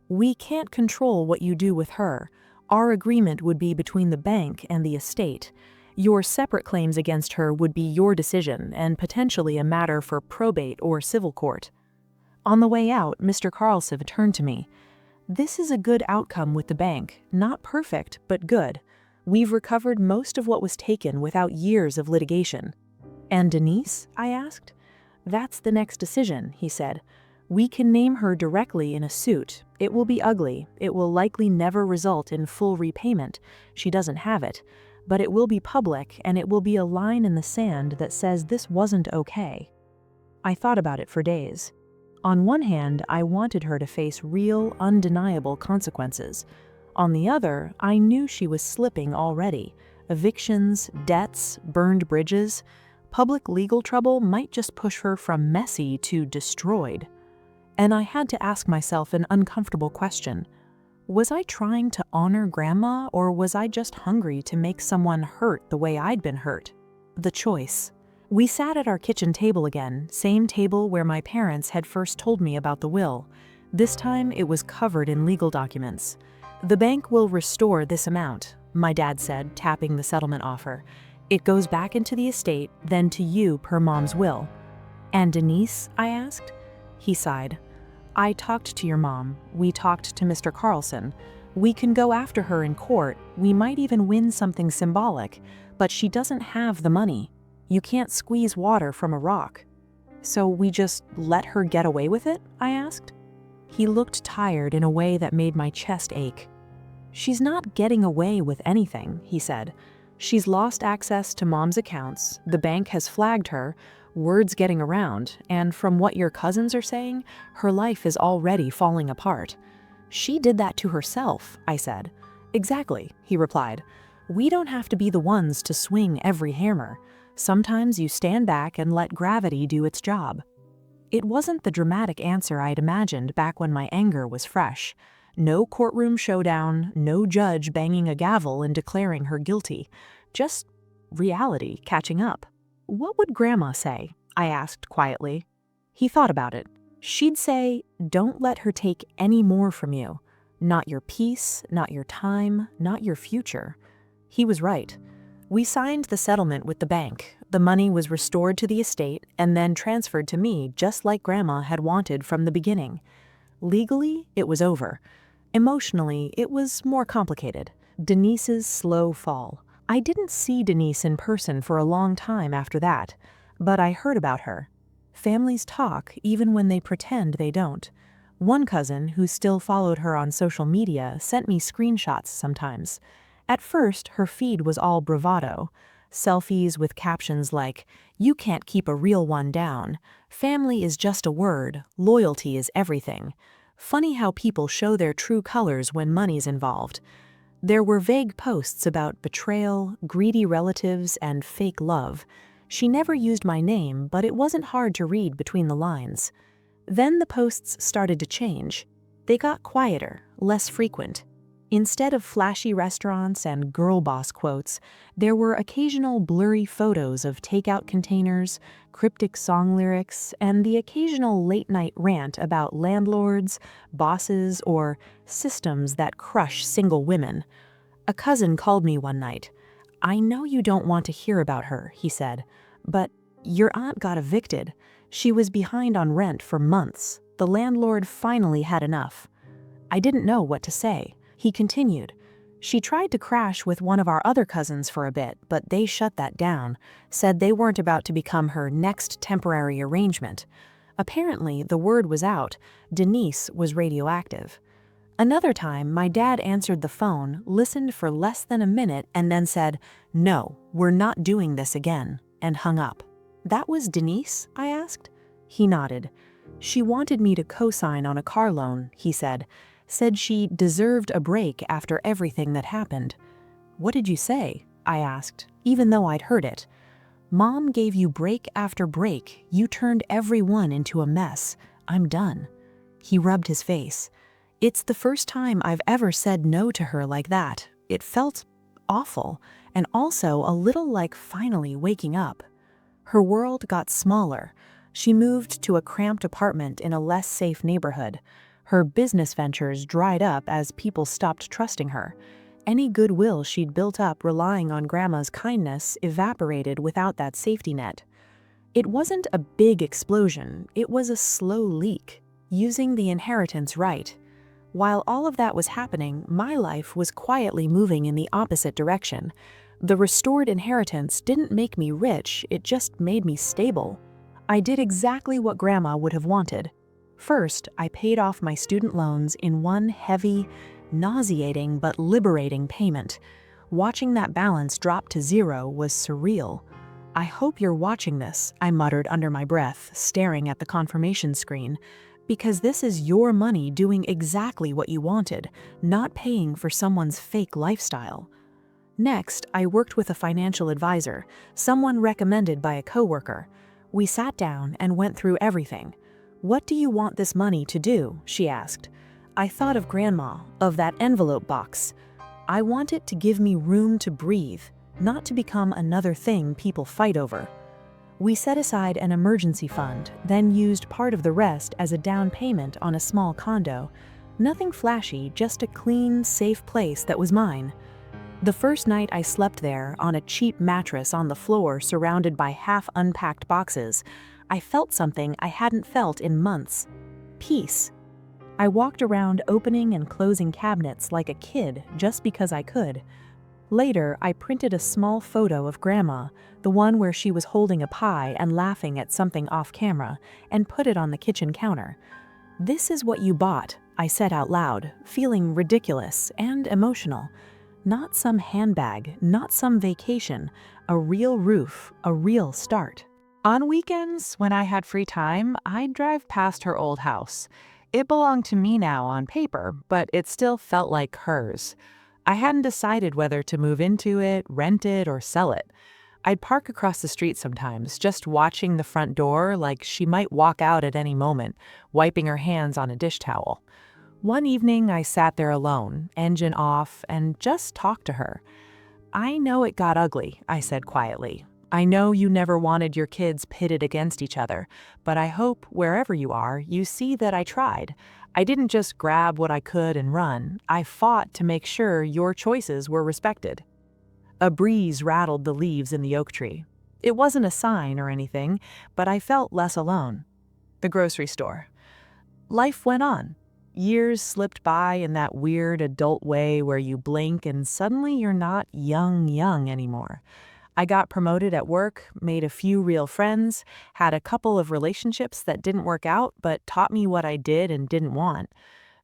"We can't control what you do with her. Our agreement would be between the bank and the estate. Your separate claims against her would be your decision and potentially a matter for probate or civil court." On the way out, Mr. Carlson turned to me. "This is a good outcome with the bank. Not perfect, but good. We've recovered most of what was taken without years of litigation." "And Denise?" I asked. "That's the next decision," he said. "We can name her directly in a suit. It will be ugly. It will likely never result in full repayment. She doesn't have it. But it will be public, and it will be a line in the sand that says this wasn't okay." I thought about it for days. On one hand, I wanted her to face real, undeniable consequences. On the other, I knew she was slipping already. Evictions, debts, burned bridges. Public legal trouble might just push her from messy to destroyed. And I had to ask myself an uncomfortable question. Was I trying to honor Grandma, or was I just hungry to make someone hurt the way I'd been hurt? The choice. We sat at our kitchen table again, same table where my parents had first told me about the will. This time it was covered in legal documents. "The bank will restore this amount," my dad said, tapping the settlement offer. "It goes back into the estate, then to you per Mom's will." "And Denise?" I asked. He sighed. "I talked to your mom. We talked to Mr. Carlson. We can go after her in court. We might even win something symbolic. But she doesn't have the money. You can't squeeze water from a rock." "So we just let her get away with it?" I asked. He looked tired in a way that made my chest ache. "She's not getting away with anything," he said. "She's lost access to Mom's accounts, the bank has flagged her, word's getting around, and from what your cousins are saying, her life is already falling apart." "She did that to herself," I said. "Exactly," he replied. "We don't have to be the ones to swing every hammer. Sometimes you stand back and let gravity do its job." It wasn't the dramatic answer I'd imagined back when my anger was fresh. No courtroom showdown, no judge banging a gavel and declaring her guilty. Just reality catching up. "What would Grandma say?" I asked quietly. He thought about it. "She'd say, don't let her take any more from you. Not your peace, not your time, not your future." He was right. We signed the settlement with the bank. The money was restored to the estate and then transferred to me just like Grandma had wanted from the beginning. Legally, it was over. Emotionally, it was more complicated. Denise's slow fall. I didn't see Denise in person for a long time after that, but I heard about her. Families talk even when they pretend they don't. One cousin, who still followed her on social media, sent me screenshots sometimes. At first, her feed was all bravado. Selfies with captions like, "You can't keep a real one down. Family is just a word. Loyalty is everything." Funny how people show their true colors when money's involved. There were vague posts about betrayal, greedy relatives, and fake love. She never used my name, but it wasn't hard to read between the lines. Then the posts started to change. They got quieter, less frequent. Instead of flashy restaurants and girl boss quotes, there were occasional blurry photos of takeout containers, cryptic song lyrics, and the occasional late-night rant about landlords, bosses, or systems that crush single women. A cousin called me one night. "I know you don't want to hear about her," he said, "but your aunt got evicted. She was behind on rent for months. The landlord finally had enough." I didn't know what to say. He continued. "She tried to crash with one of our other cousins for a bit, but they shut that down, said they weren't about to become her next temporary arrangement. Apparently, the word was out. Denise was radioactive." Another time, my dad answered the phone, listened for less than a minute, and then said, "No, we're not doing this again," and hung up. "That was Denise?" I asked. He nodded. "She wanted me to co-sign on a car loan," he said. "Said she deserved a break after everything that happened." "What did you say?" I asked, even though I'd heard it. "Mom gave you break after break. You turned every one into a mess. I'm done." He rubbed his face. "It's the first time I've ever said no to her like that. It felt awful, and also a little like finally waking up." Her world got smaller. She moved to a cramped apartment in a less safe neighborhood. Her business ventures dried up as people stopped trusting her. Any goodwill she'd built up relying on Grandma's kindness evaporated without that safety net. It wasn't a big explosion, it was a slow leak. using the inheritance right. While all of that was happening, my life was quietly moving in the opposite direction. The restored inheritance didn't make me rich, it just made me stable. I did exactly what Grandma would have wanted. First, I paid off my student loans in one heavy, nauseating but liberating payment. Watching that balance drop to zero was surreal. "I hope you're watching this," I muttered under my breath, staring at the confirmation screen. "Because this is your money doing exactly what you wanted, not paying for someone's fake lifestyle." Next, I worked with a financial advisor, someone recommended by a coworker. We sat down and went through everything. "What do you want this money to do?" she asked. I thought of Grandma, of that envelope box. I want it to give me room to breathe, not to become another thing people fight over. We set aside an emergency fund, then used part of the rest as a down payment on a small condo. Nothing flashy, just a clean, safe place that was mine. The first night I slept there, on a cheap mattress on the floor surrounded by half-unpacked boxes, I felt something I hadn't felt in months. Peace. I walked around opening and closing cabinets like a kid just because I could. Later, I printed a small photo of Grandma, the one where she was holding a pie and laughing at something off camera, and put it on the kitchen counter. "This is what you bought," I said out loud, feeling ridiculous and emotional. Not some handbag, not some vacation, a real roof, a real start. On weekends, when I had free time, I'd drive past her old house. It belonged to me now on paper, but it still felt like hers. I hadn't decided whether to move into it, rent it, or sell it. I'd park across the street sometimes, just watching the front door like she might walk out at any moment, wiping her hands on a dish towel. One evening, I sat there alone, engine off, and just talked to her. "I know it got ugly," I said quietly. "I know you never wanted your kids pitted against each other, but I hope, wherever you are, you see that I tried. I didn't just grab what I could and run. I fought to make sure your choices were respected." A breeze rattled the leaves in the oak tree. It wasn't a sign or anything, but I felt less alone. The grocery store. Life went on. Years slipped by in that weird adult way where you blink and suddenly you're not young anymore. I got promoted at work, made a few real friends, had a couple of relationships that didn't work out but taught me what I did and didn't want.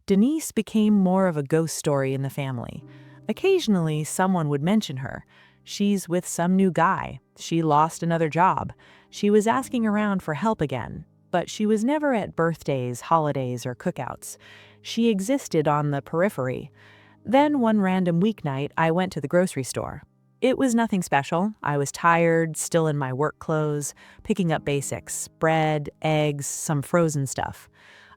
Denise became more of a ghost story in the family. Occasionally, someone would mention her. She's with some new guy. She lost another job. She was asking around for help again, but she was never at birthdays, holidays, or cookouts. She existed on the periphery. Then one random weeknight, I went to the grocery store. It was nothing special. I was tired, still in my work clothes, picking up basics, bread, eggs, some frozen stuff.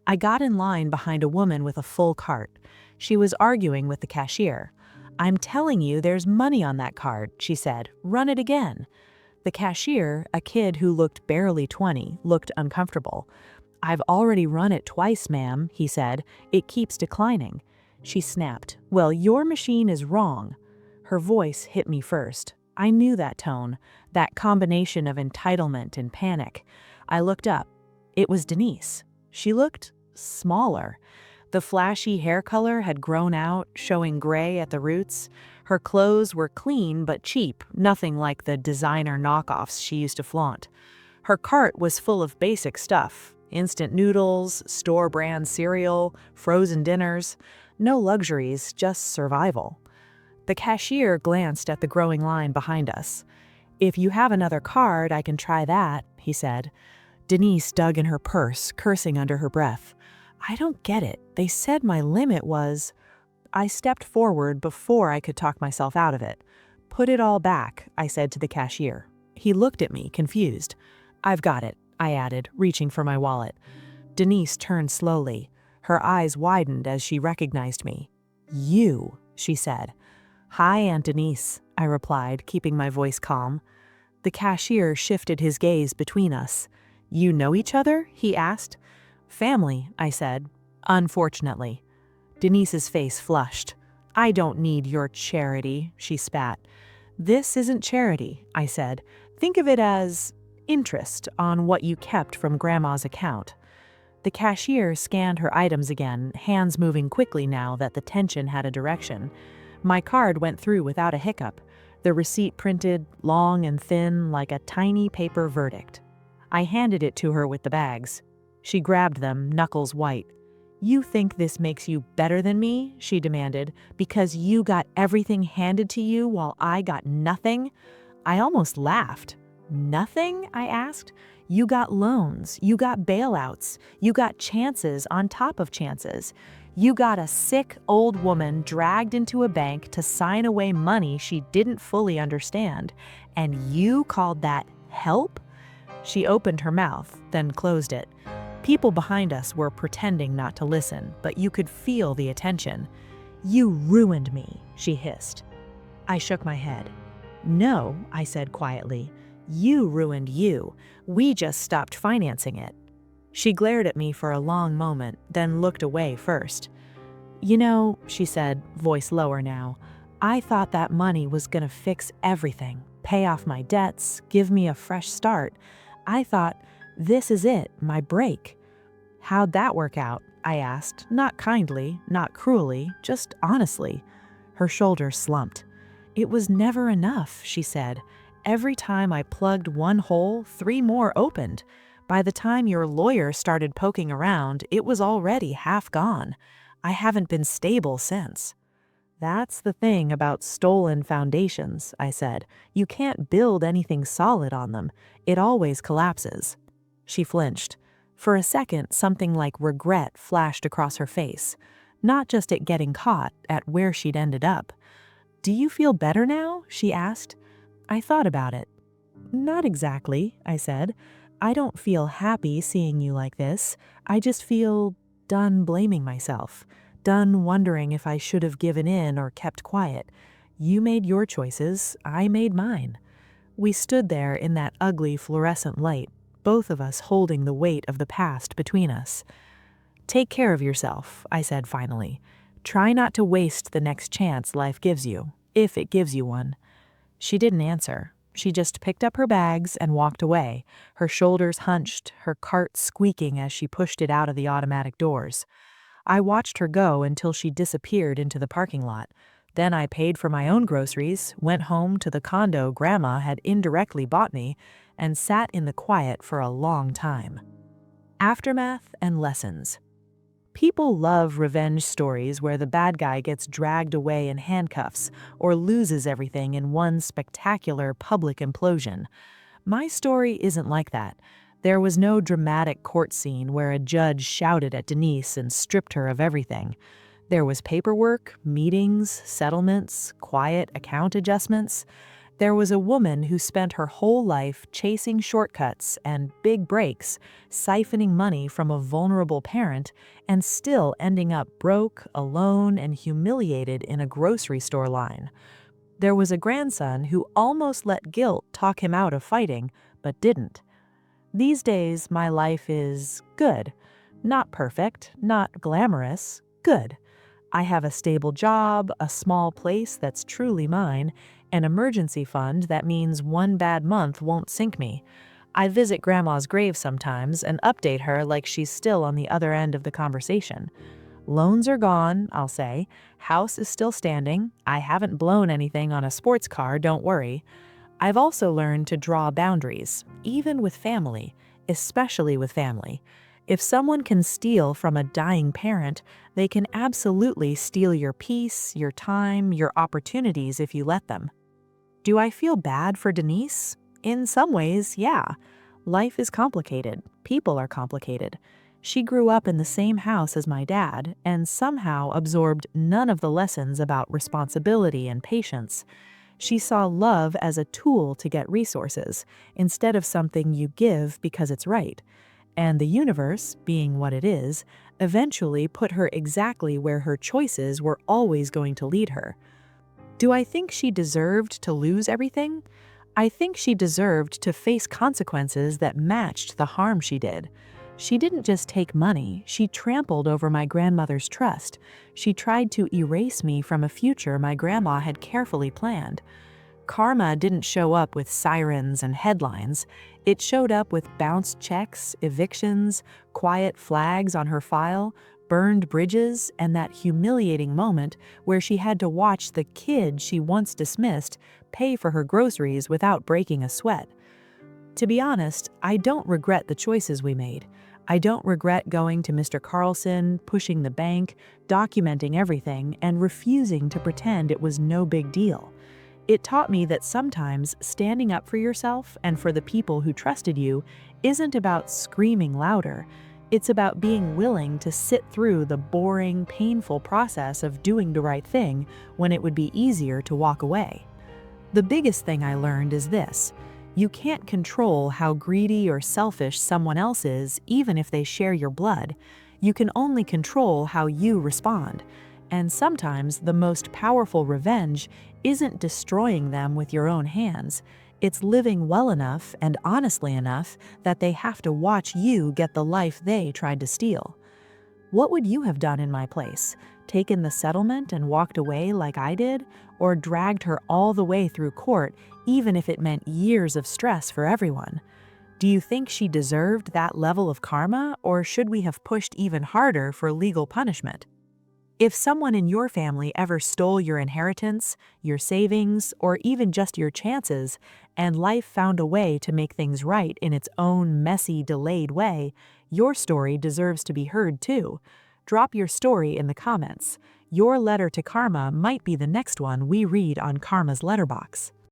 I got in line behind a woman with a full cart. She was arguing with the cashier. "I'm telling you, there's money on that card," she said. "Run it again." The cashier, a kid who looked barely 20, looked uncomfortable. "I've already run it twice, ma'am," he said. "It keeps declining." She snapped. "Well, your machine is wrong." Her voice hit me first. I knew that tone, that combination of entitlement and panic. I looked up. It was Denise. She looked smaller. The flashy hair color had grown out, showing gray at the roots. Her clothes were clean but cheap, nothing like the designer knockoffs she used to flaunt. Her cart was full of basic stuff: instant noodles, store-brand cereal, frozen dinners. No luxuries, just survival. The cashier glanced at the growing line behind us. "If you have another card, I can try that," he said. Denise dug in her purse, cursing under her breath. "I don't get it. They said my limit was—" I stepped forward before I could talk myself out of it. "Put it all back," I said to the cashier. He looked at me, confused. "I've got it," I added, reaching for my wallet. Denise turned slowly. Her eyes widened as she recognized me. "You," she said. "Hi, Aunt Denise," I replied, keeping my voice calm. The cashier shifted his gaze between us. "You know each other?" he asked. "Family," I said. "Unfortunately." Denise's face flushed. "I don't need your charity," she spat. "This isn't charity," I said. "Think of it as interest on what you kept from Grandma's account." The cashier scanned her items again, hands moving quickly now that the tension had a direction. My card went through without a hiccup, the receipt printed long and thin like a tiny paper verdict. I handed it to her with the bags. She grabbed them, knuckles white. "You think this makes you better than me?" she demanded, "because you got everything handed to you while I got nothing?" I almost laughed. "Nothing?" I asked. "You got loans, you got bailouts, you got chances on top of chances. You got a sick old woman dragged into a bank to sign away money she didn't fully understand, and you called that help?" She opened her mouth, then closed it. People behind us were pretending not to listen, but you could feel the attention. "You ruined me," she hissed. I shook my head. "No," I said quietly. "You ruined you. We just stopped financing it." She glared at me for a long moment, then looked away first. "You know," she said, voice lower now, "I thought that money was gonna fix everything, pay off my debts, give me a fresh start. I thought, this is it, my break." "How'd that work out?" I asked, not kindly, not cruelly, just honestly. Her shoulders slumped. "It was never enough," she said. "Every time I plugged one hole, 3 more opened. By the time your lawyer started poking around, it was already half gone. I haven't been stable since." "That's the thing about stolen foundations," I said. "You can't build anything solid on them. It always collapses." She flinched. For a second, something like regret flashed across her face. Not just at getting caught, at where she'd ended up. "Do you feel better now?" she asked. I thought about it. "Not exactly," I said. "I don't feel happy seeing you like this. I just feel done blaming myself, done wondering if I should have given in or kept quiet. You made your choices, I made mine." We stood there in that ugly fluorescent light, both of us holding the weight of the past between us. "Take care of yourself," I said finally. "Try not to waste the next chance life gives you, if it gives you one." She didn't answer. She just picked up her bags and walked away, her shoulders hunched, her cart squeaking as she pushed it out of the automatic doors. I watched her go until she disappeared into the parking lot. Then I paid for my own groceries, went home to the condo Grandma had indirectly bought me, and sat in the quiet for a long time. Aftermath and lessons. People love revenge stories where the bad guy gets dragged away in handcuffs or loses everything in one spectacular public implosion. My story isn't like that. There was no dramatic court scene where a judge shouted at Denise and stripped her of everything. There was paperwork, meetings, settlements, quiet account adjustments. There was a woman who spent her whole life chasing shortcuts and big breaks, siphoning money from a vulnerable parent, and still ending up broke, alone, and humiliated in a grocery store line. There was a grandson who almost let guilt talk him out of fighting, but didn't. These days, my life is good. Not perfect, not glamorous, good. I have a stable job, a small place that's truly mine, an emergency fund that means one bad month won't sink me. I visit Grandma's grave sometimes and update her like she's still on the other end of the conversation. Loans are gone, I'll say. House is still standing. I haven't blown anything on a sports car, don't worry. I've also learned to draw boundaries, even with family, especially with family. If someone can steal from a dying parent, they can absolutely steal your peace, your time, your opportunities if you let them. Do I feel bad for Denise? In some ways, yeah. Life is complicated. People are complicated. She grew up in the same house as my dad and somehow absorbed none of the lessons about responsibility and patience. She saw love as a tool to get resources, instead of something you give because it's right. And the universe, being what it is, eventually put her exactly where her choices were always going to lead her. Do I think she deserved to lose everything? I think she deserved to face consequences that matched the harm she did. She didn't just take money, she trampled over my grandmother's trust. She tried to erase me from a future my grandma had carefully planned. Karma didn't show up with sirens and headlines. It showed up with bounced checks, evictions, quiet flags on her file, burned bridges, and that humiliating moment where she had to watch the kid she once dismissed pay for her groceries without breaking a sweat. To be honest, I don't regret the choices we made. I don't regret going to Mr. Carlson, pushing the bank, documenting everything, and refusing to pretend it was no big deal. It taught me that sometimes standing up for yourself and for the people who trusted you isn't about screaming louder. It's about being willing to sit through the boring, painful process of doing the right thing when it would be easier to walk away. The biggest thing I learned is this: you can't control how greedy or selfish someone else is, even if they share your blood. You can only control how you respond. And sometimes the most powerful revenge isn't destroying them with your own hands. It's living well enough and honestly enough that they have to watch you get the life they tried to steal. What would you have done in my place? Taken the settlement and walked away like I did? Or dragged her all the way through court, even if it meant years of stress for everyone? Do you think she deserved that level of karma, or should we have pushed even harder for legal punishment? If someone in your family ever stole your inheritance, your savings, or even just your chances, and life found a way to make things right in its own messy, delayed way, your story deserves to be heard too. Drop your story in the comments. Your letter to karma might be the next one we read on Karma's letterbox.